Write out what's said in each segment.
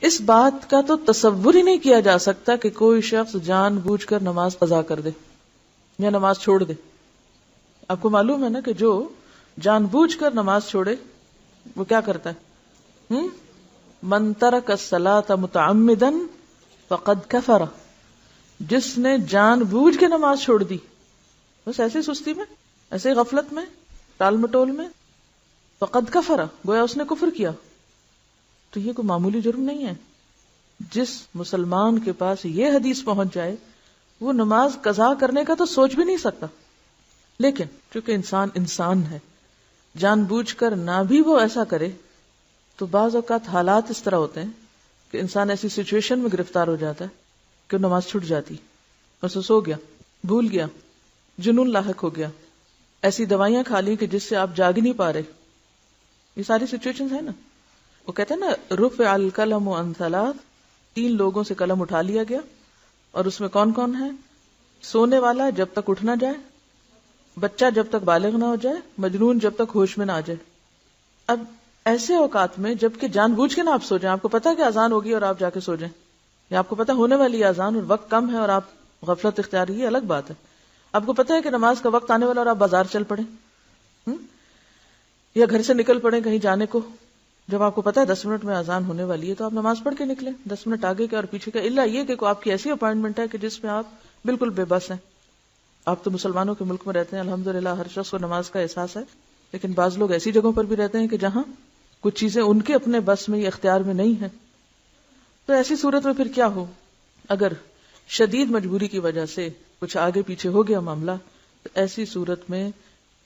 اس بات کا تو تصور ہی نہیں کیا جا سکتا کہ کوئی شخص جان بوجھ کر نماز قضا کر دے یا نماز چھوڑ دے. آپ کو معلوم ہے نا کہ جو جان بوجھ کر نماز چھوڑے وہ کیا کرتا ہے؟ من ترک الصلاۃ متعمدا فقد کفر. جس نے جان بوجھ کے نماز چھوڑ دی، بس ایسے سستی میں، ایسے غفلت میں، ٹال مٹول میں، فقد کفر، گویا اس نے کفر کیا. تو یہ کوئی معمولی جرم نہیں ہے. جس مسلمان کے پاس یہ حدیث پہنچ جائے وہ نماز قضا کرنے کا تو سوچ بھی نہیں سکتا. لیکن چونکہ انسان ہے، جان بوجھ کر نہ بھی وہ ایسا کرے تو بعض اوقات حالات اس طرح ہوتے ہیں کہ انسان ایسی سچویشن میں گرفتار ہو جاتا ہے کہ نماز چھوٹ جاتی، بس وہ سو گیا، بھول گیا، جنون لاحق ہو گیا، ایسی دوائیاں کھا لی کہ جس سے آپ جاگ نہیں پا رہے. یہ ساری سچویشن ہے نا. وہ کہتے ہیں نا رفع القلم عن ثلاث، 3 لوگوں سے قلم اٹھا لیا گیا، اور اس میں کون کون ہے؟ سونے والا جب تک اٹھ نہ جائے، بچہ جب تک بالغ نہ ہو جائے، مجنون جب تک ہوش میں نہ آ جائے. اب ایسے اوقات میں جبکہ جان بوجھ کے نہ آپ سو جائیں، آپ کو پتا کہ اذان ہوگی اور آپ جا کے سو جائیں، یا آپ کو پتا ہونے والی اذان اور وقت کم ہے اور آپ غفلت اختیار کی، الگ بات ہے. آپ کو پتا ہے کہ نماز کا وقت آنے والا اور آپ بازار چل پڑے یا گھر سے نکل پڑے کہیں جانے کو. جب آپ کو پتا ہے 10 منٹ میں اذان ہونے والی ہے تو آپ نماز پڑھ کے نکلیں، 10 منٹ آگے کے اور پیچھے کا، الا یہ کہ کوئی آپ کی ایسی اپائنٹمنٹ ہے کہ جس میں آپ بالکل بے بس ہیں. آپ تو مسلمانوں کے ملک میں رہتے ہیں، الحمدللہ ہر شخص کو نماز کا احساس ہے، لیکن بعض لوگ ایسی جگہوں پر بھی رہتے ہیں کہ جہاں کچھ چیزیں ان کے اپنے بس میں یا اختیار میں نہیں ہیں. تو ایسی صورت میں پھر کیا ہو؟ اگر شدید مجبوری کی وجہ سے کچھ آگے پیچھے ہو گیا معاملہ، تو ایسی صورت میں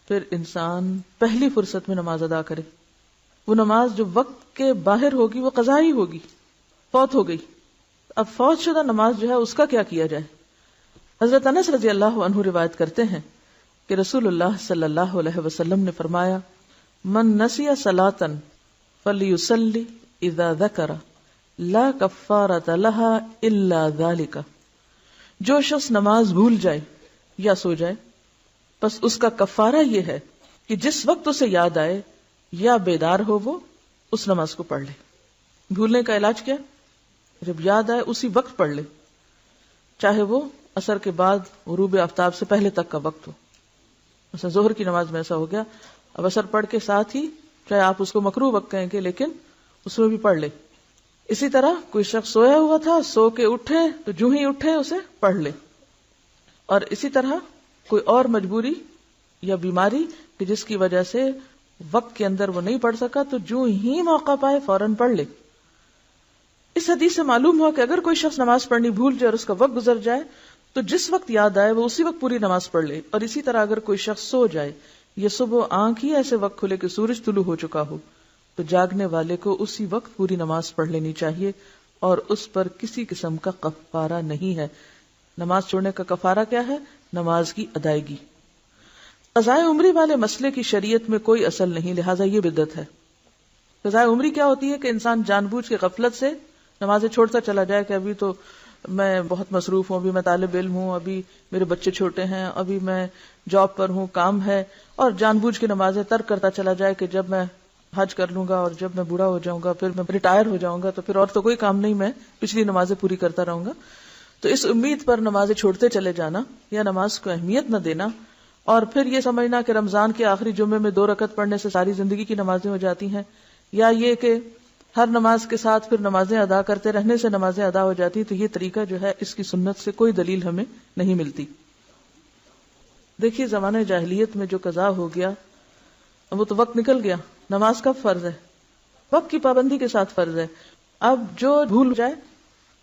پھر انسان پہلی فرصت میں نماز ادا کرے. وہ نماز جو وقت کے باہر ہوگی وہ قضا ہی ہوگی، فوت ہو گئی. اب فوت شدہ نماز جو ہے اس کا کیا کیا جائے؟ حضرت انس رضی اللہ عنہ روایت کرتے ہیں کہ رسول اللہ صلی اللہ علیہ وسلم نے فرمایا، من نسی صلاۃ فلیصلی اذا ذکر لا کفارۃ لها الا ذلک. جو شخص نماز بھول جائے یا سو جائے، بس اس کا کفارہ یہ ہے کہ جس وقت اسے یاد آئے یا بیدار ہو وہ اس نماز کو پڑھ لے. بھولنے کا علاج کیا؟ جب یاد آئے اسی وقت پڑھ لے، چاہے وہ عصر کے بعد غروب آفتاب سے پہلے تک کا وقت ہو. مثلا ظہر کی نماز میں ایسا ہو گیا، اب عصر پڑھ کے ساتھ ہی، چاہے آپ اس کو مکروہ وقت کہیں گے لیکن اس میں بھی پڑھ لے. اسی طرح کوئی شخص سویا ہوا تھا، سو کے اٹھے تو جو ہی اٹھے اسے پڑھ لے. اور اسی طرح کوئی اور مجبوری یا بیماری کہ جس کی وجہ سے وقت کے اندر وہ نہیں پڑھ سکا تو جو ہی موقع پائے فوراً پڑھ لے. اس حدیث سے معلوم ہوا کہ اگر کوئی شخص نماز پڑھنی بھول جائے اور اس کا وقت گزر جائے تو جس وقت یاد آئے وہ اسی وقت پوری نماز پڑھ لے. اور اسی طرح اگر کوئی شخص سو جائے یا صبح آنکھ ہی ایسے وقت کھلے کہ سورج طلوع ہو چکا ہو تو جاگنے والے کو اسی وقت پوری نماز پڑھ لینی چاہیے، اور اس پر کسی قسم کا کفارہ نہیں ہے. نماز چھوڑنے کا کفارہ کیا ہے؟ نماز کی ادائیگی. قضائے عمری والے مسئلے کی شریعت میں کوئی اصل نہیں، لہٰذا یہ بدعت ہے. قضائے عمری کیا ہوتی ہے کہ انسان جان بوجھ کے غفلت سے نمازیں چھوڑتا چلا جائے کہ ابھی تو میں بہت مصروف ہوں، ابھی میں طالب علم ہوں، ابھی میرے بچے چھوٹے ہیں، ابھی میں جاب پر ہوں، کام ہے، اور جان بوجھ کے نمازیں ترک کرتا چلا جائے کہ جب میں حج کر لوں گا اور جب میں بوڑھا ہو جاؤں گا، پھر میں ریٹائر ہو جاؤں گا تو پھر اور تو کوئی کام نہیں، میں پچھلی نمازیں پوری کرتا رہوں گا. تو اس امید پر نمازیں چھوڑتے چلے جانا یا نماز کو اہمیت نہ دینا، اور پھر یہ سمجھنا کہ رمضان کے آخری جمعے میں 2 رکعت پڑھنے سے ساری زندگی کی نمازیں ہو جاتی ہیں، یا یہ کہ ہر نماز کے ساتھ پھر نمازیں ادا کرتے رہنے سے نمازیں ادا ہو جاتی، تو یہ طریقہ جو ہے اس کی سنت سے کوئی دلیل ہمیں نہیں ملتی. دیکھیے زمانہ جاہلیت میں جو قضا ہو گیا وہ تو وقت نکل گیا، نماز کب فرض ہے؟ وقت کی پابندی کے ساتھ فرض ہے. اب جو بھول جائے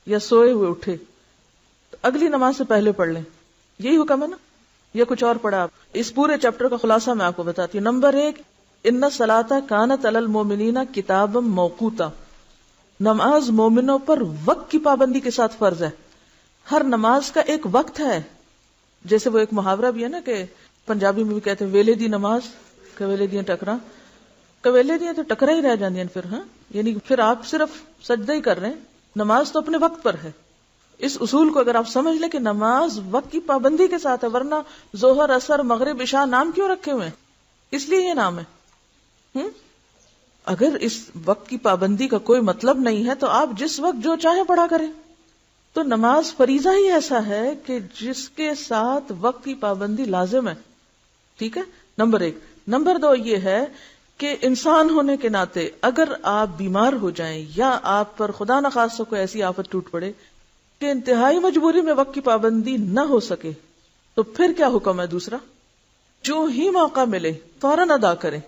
یا سوئے ہوئے اٹھے تو اگلی نماز سے پہلے پڑھ لیں، یہی حکم ہے نا، یا کچھ اور پڑھا؟ آپ اس پورے چیپٹر کا خلاصہ میں آپ کو بتاتی ہوں. نمبر 1، ان الصلاۃ کانت علی المؤمنین کتابا موقوتا. نماز مومنوں پر وقت کی پابندی کے ساتھ فرض ہے. ہر نماز کا ایک وقت ہے. جیسے وہ ایک محاورہ بھی ہے نا کہ پنجابی میں بھی کہتے ہیں ویلے دی نماز کویلے دیاں ٹکرا، کویلے دیاں تو ٹکرا ہی رہ جاندیاں پھر. ہاں یعنی پھر آپ صرف سجدہ ہی کر رہے ہیں، نماز تو اپنے وقت پر ہے. اس اصول کو اگر آپ سمجھ لیں کہ نماز وقت کی پابندی کے ساتھ ہے، ورنہ ظہر، عصر، مغرب، عشاء نام کیوں رکھے ہوئے ہیں؟ اس لیے یہ نام ہے. اگر اس وقت کی پابندی کا کوئی مطلب نہیں ہے تو آپ جس وقت جو چاہیں پڑھا کریں. تو نماز فریضہ ہی ایسا ہے کہ جس کے ساتھ وقت کی پابندی لازم ہے. ٹھیک ہے، نمبر 1. نمبر 2 یہ ہے کہ انسان ہونے کے ناطے اگر آپ بیمار ہو جائیں یا آپ پر خدا نخواستہ کوئی ایسی آفت ٹوٹ پڑے کہ انتہائی مجبوری میں وقت کی پابندی نہ ہو سکے تو پھر کیا حکم ہے؟ دوسرا، جو ہی موقع ملے فوراً ادا کریں،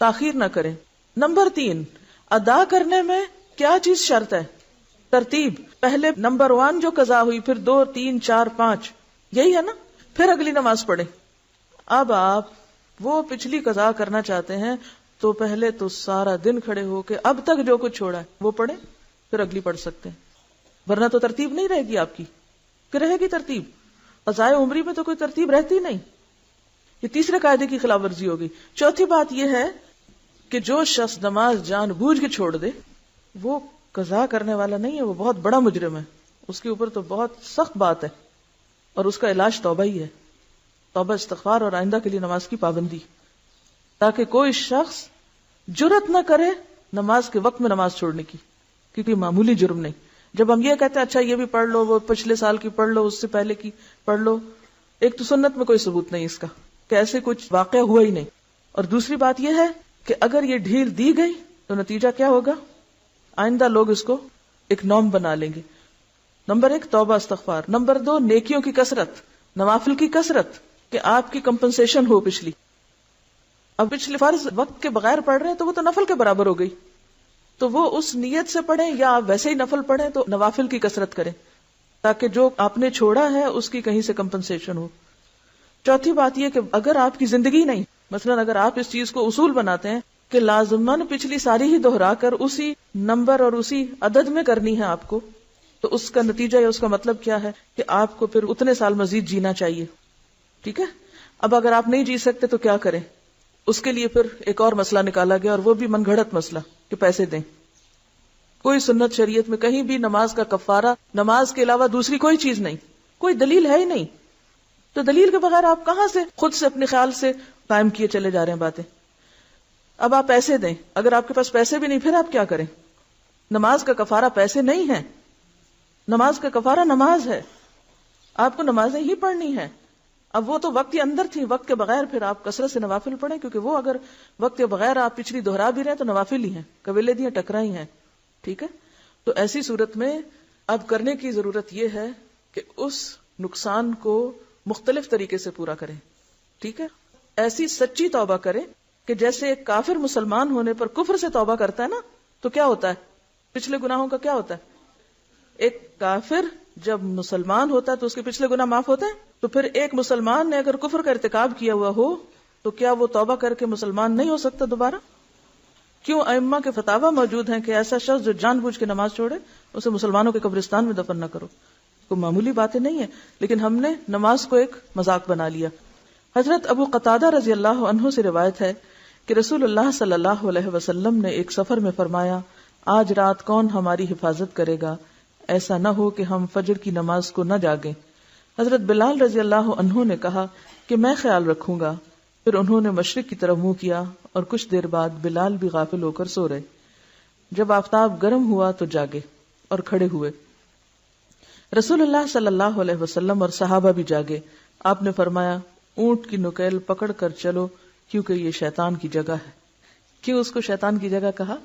تاخیر نہ کریں. نمبر 3، ادا کرنے میں کیا چیز شرط ہے؟ ترتیب. پہلے نمبر 1 جو قضا ہوئی، پھر 2 3 4 5، یہی ہے نا، پھر اگلی نماز پڑھیں. اب آپ وہ پچھلی قضا کرنا چاہتے ہیں تو پہلے تو سارا دن کھڑے ہو کے اب تک جو کچھ چھوڑا ہے وہ پڑھیں، پھر اگلی پڑھ سکتے ہیں. ورنہ تو ترتیب نہیں رہے گی آپ کی. کہ رہے گی ترتیب؟ قضائے عمری میں تو کوئی ترتیب رہتی نہیں. یہ تیسرے قاعدے کی خلاف ورزی ہوگی. چوتھی بات یہ ہے کہ جو شخص نماز جان بوجھ کے چھوڑ دے وہ قضا کرنے والا نہیں ہے، وہ بہت بڑا مجرم ہے. اس کے اوپر تو بہت سخت بات ہے، اور اس کا علاج توبہ ہی ہے. توبہ، استغفار اور آئندہ کے لیے نماز کی پابندی، تاکہ کوئی شخص جرت نہ کرے نماز کے وقت میں نماز چھوڑنے کی، کیونکہ معمولی جرم نہیں. جب ہم یہ کہتے ہیں اچھا یہ بھی پڑھ لو، وہ پچھلے سال کی پڑھ لو، اس سے پہلے کی پڑھ لو، ایک تو سنت میں کوئی ثبوت نہیں اس کا کہ ایسے کچھ واقعہ ہوا ہی نہیں. اور دوسری بات یہ ہے کہ اگر یہ ڈھیل دی گئی تو نتیجہ کیا ہوگا؟ آئندہ لوگ اس کو ایک نارم بنا لیں گے. نمبر 1 توبہ استغفار. نمبر 2 نیکیوں کی کثرت، نوافل کی کثرت، کہ آپ کی کمپنسیشن ہو پچھلی. اب پچھلے فرض وقت کے بغیر پڑھ رہے ہیں تو وہ تو نفل کے برابر ہو گئی، تو وہ اس نیت سے پڑھیں یا آپ ویسے ہی نفل پڑھیں تو نوافل کی کثرت کریں تاکہ جو آپ نے چھوڑا ہے اس کی کہیں سے کمپنسیشن ہو. چوتھی بات یہ کہ اگر آپ کی زندگی نہیں، مثلا اگر آپ اس چیز کو اصول بناتے ہیں کہ لازماً پچھلی ساری ہی دہرا کر اسی نمبر اور اسی عدد میں کرنی ہے آپ کو، تو اس کا نتیجہ یا اس کا مطلب کیا ہے کہ آپ کو پھر اتنے سال مزید جینا چاہیے. ٹھیک ہے. اب اگر آپ نہیں جی سکتے تو کیا کریں؟ اس کے لیے پھر ایک اور مسئلہ نکالا گیا، اور وہ بھی من گھڑت مسئلہ کہ پیسے دیں. کوئی سنت شریعت میں کہیں بھی نماز کا کفارہ نماز کے علاوہ دوسری کوئی چیز نہیں، کوئی دلیل ہے ہی نہیں. تو دلیل کے بغیر آپ کہاں سے خود سے اپنے خیال سے قائم کیے چلے جا رہے ہیں باتیں. اب آپ پیسے دیں، اگر آپ کے پاس پیسے بھی نہیں پھر آپ کیا کریں؟ نماز کا کفارہ پیسے نہیں ہے، نماز کا کفارہ نماز ہے. آپ کو نمازیں ہی پڑھنی ہے. اب وہ تو وقت کے اندر تھی، وقت کے بغیر پھر آپ کثرت سے نوافل پڑھیں، کیونکہ وہ اگر وقت کے بغیر آپ پچھلی دہرا بھی رہے تو نوافل ہی ہیں، قبیلے دیاں ٹکرا ہی ہیں. ٹھیک ہے. تو ایسی صورت میں اب کرنے کی ضرورت یہ ہے کہ اس نقصان کو مختلف طریقے سے پورا کریں. ٹھیک ہے. ایسی سچی توبہ کریں کہ جیسے ایک کافر مسلمان ہونے پر کفر سے توبہ کرتا ہے نا، تو کیا ہوتا ہے؟ پچھلے گناہوں کا کیا ہوتا ہے؟ ایک کافر جب مسلمان ہوتا ہے تو اس کے پچھلے گناہ معاف ہوتے ہیں. تو پھر ایک مسلمان نے اگر کفر کا ارتکاب کیا ہوا ہو تو کیا وہ توبہ کر کے مسلمان نہیں ہو سکتا دوبارہ؟ کیوں ائمہ کے فتاوی موجود ہیں کہ ایسا شخص جو جان بوجھ کے نماز چھوڑے اسے مسلمانوں کے قبرستان میں دفن نہ کرو. کوئی معمولی باتیں نہیں ہیں، لیکن ہم نے نماز کو ایک مذاق بنا لیا. حضرت ابو قتادہ رضی اللہ عنہ سے روایت ہے کہ رسول اللہ صلی اللہ علیہ وسلم نے ایک سفر میں فرمایا، آج رات کون ہماری حفاظت کرے گا؟ ایسا نہ ہو کہ ہم فجر کی نماز کو نہ جاگیں. حضرت بلال رضی اللہ عنہ نے کہا کہ میں خیال رکھوں گا. پھر انہوں نے مشرق کی طرف منہ کیا اور کچھ دیر بعد بلال بھی غافل ہو کر سو رہے. جب آفتاب گرم ہوا تو جاگے اور کھڑے ہوئے. رسول اللہ صلی اللہ علیہ وسلم اور صحابہ بھی جاگے. آپ نے فرمایا، اونٹ کی نکیل پکڑ کر چلو کیونکہ یہ شیطان کی جگہ ہے. کیوں اس کو شیطان کی جگہ کہا؟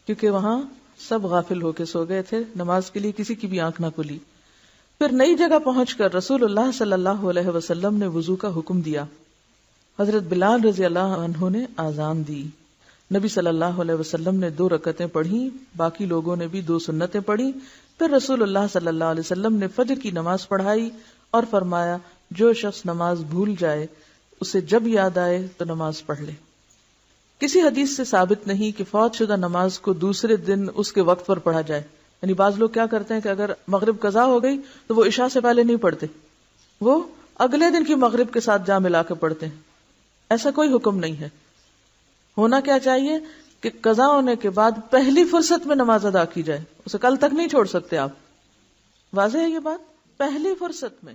کیونکہ وہاں سب غافل ہو کے سو گئے تھے، نماز کے لیے کسی کی بھی آنکھ نہ کھلی. پھر نئی جگہ پہنچ کر رسول اللہ صلی اللہ علیہ وسلم نے وضو کا حکم دیا. حضرت بلال رضی اللہ عنہ نے آذان دی. نبی صلی اللہ علیہ وسلم نے 2 رکعتیں پڑھی، باقی لوگوں نے بھی 2 سنتیں پڑھی. پھر رسول اللہ صلی اللہ علیہ وسلم نے فجر کی نماز پڑھائی اور فرمایا، جو شخص نماز بھول جائے اسے جب یاد آئے تو نماز پڑھ لے. کسی حدیث سے ثابت نہیں کہ فوت شدہ نماز کو دوسرے دن اس کے وقت پر پڑھا جائے. یعنی بعض لوگ کیا کرتے ہیں کہ اگر مغرب قضا ہو گئی تو وہ عشاء سے پہلے نہیں پڑھتے، وہ اگلے دن کی مغرب کے ساتھ جا ملا کے پڑھتے ہیں. ایسا کوئی حکم نہیں ہے. ہونا کیا چاہیے کہ قضا ہونے کے بعد پہلی فرصت میں نماز ادا کی جائے، اسے کل تک نہیں چھوڑ سکتے آپ. واضح ہے یہ بات؟ پہلی فرصت میں.